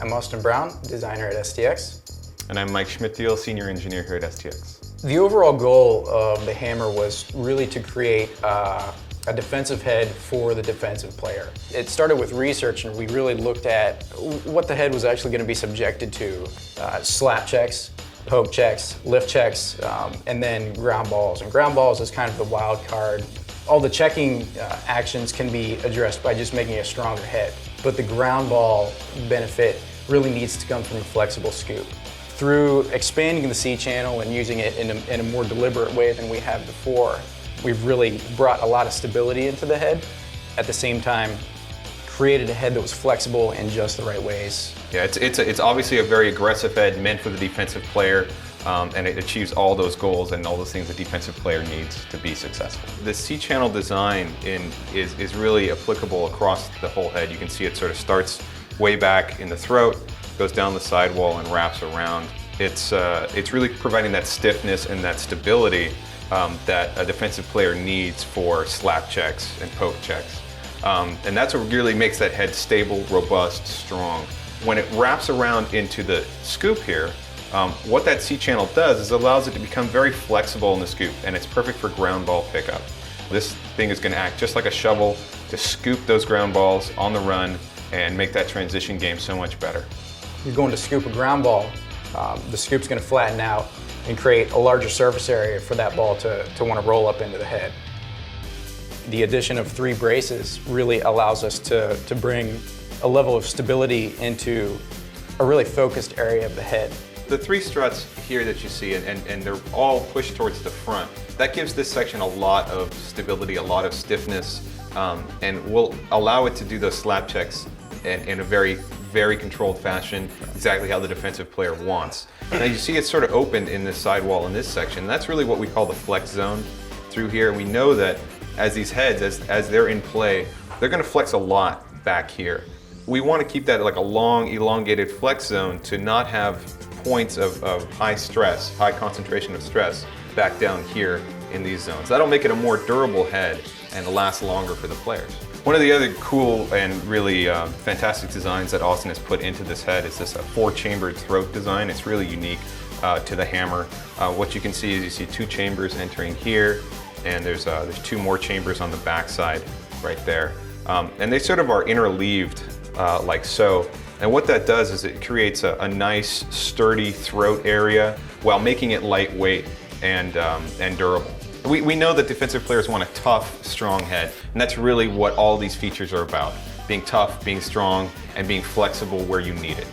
I'm Austin Brown, designer at STX. And I'm Mike Schmidt-Deal, senior engineer here at STX. The overall goal of the Hammer was really to create a defensive head for the defensive player. It started with research, and we really looked at what the head was actually going to be subjected to. Slap checks, poke checks, lift checks, and then ground balls. And ground balls is kind of the wild card. All the checking actions can be addressed by just making a stronger head. But the ground ball benefit really needs to come from a flexible scoop. Through expanding the C channel and using it in a more deliberate way than we have before, we've really brought a lot of stability into the head. At the same time, created a head that was flexible in just the right ways. Yeah, it's obviously a very aggressive head meant for the defensive player, and it achieves all those goals and all those things the defensive player needs to be successful. The C-channel design is really applicable across the whole head. You can see it sort of starts way back in the throat, goes down the sidewall and wraps around. It's really providing that stiffness and that stability that a defensive player needs for slap checks and poke checks. And that's what really makes that head stable, robust, strong. When it wraps around into the scoop here, what that C-channel does is allows it to become very flexible in the scoop, and it's perfect for ground ball pickup. This thing is going to act just like a shovel to scoop those ground balls on the run and make that transition game so much better. You're going to scoop a ground ball, the scoop's going to flatten out and create a larger surface area for that ball to want to roll up into the head. The addition of 3 braces really allows us to bring a level of stability into a really focused area of the head. The 3 struts here that you see, and they're all pushed towards the front, that gives this section a lot of stability, a lot of stiffness, and will allow it to do those slap checks in a very controlled fashion, exactly how the defensive player wants. Now you see it's sort of opened in this sidewall in this section. That's really what we call the flex zone through here. We know that as these heads, as they're in play, they're going to flex a lot back here. We want to keep that like a long, elongated flex zone to not have points of high stress, high concentration of stress back down here in these zones. That'll make it a more durable head and last longer for the players. One of the other cool and really fantastic designs that Austin has put into this head is this 4-chambered throat design. It's really unique to the Hammer. What you can see is you see 2 chambers entering here, and there's 2 more chambers on the back side right there. And they sort of are interleaved like so. And what that does is it creates a nice, sturdy throat area while making it lightweight and durable. We know that defensive players want a tough, strong head, and that's really what all these features are about. Being tough, being strong, and being flexible where you need it.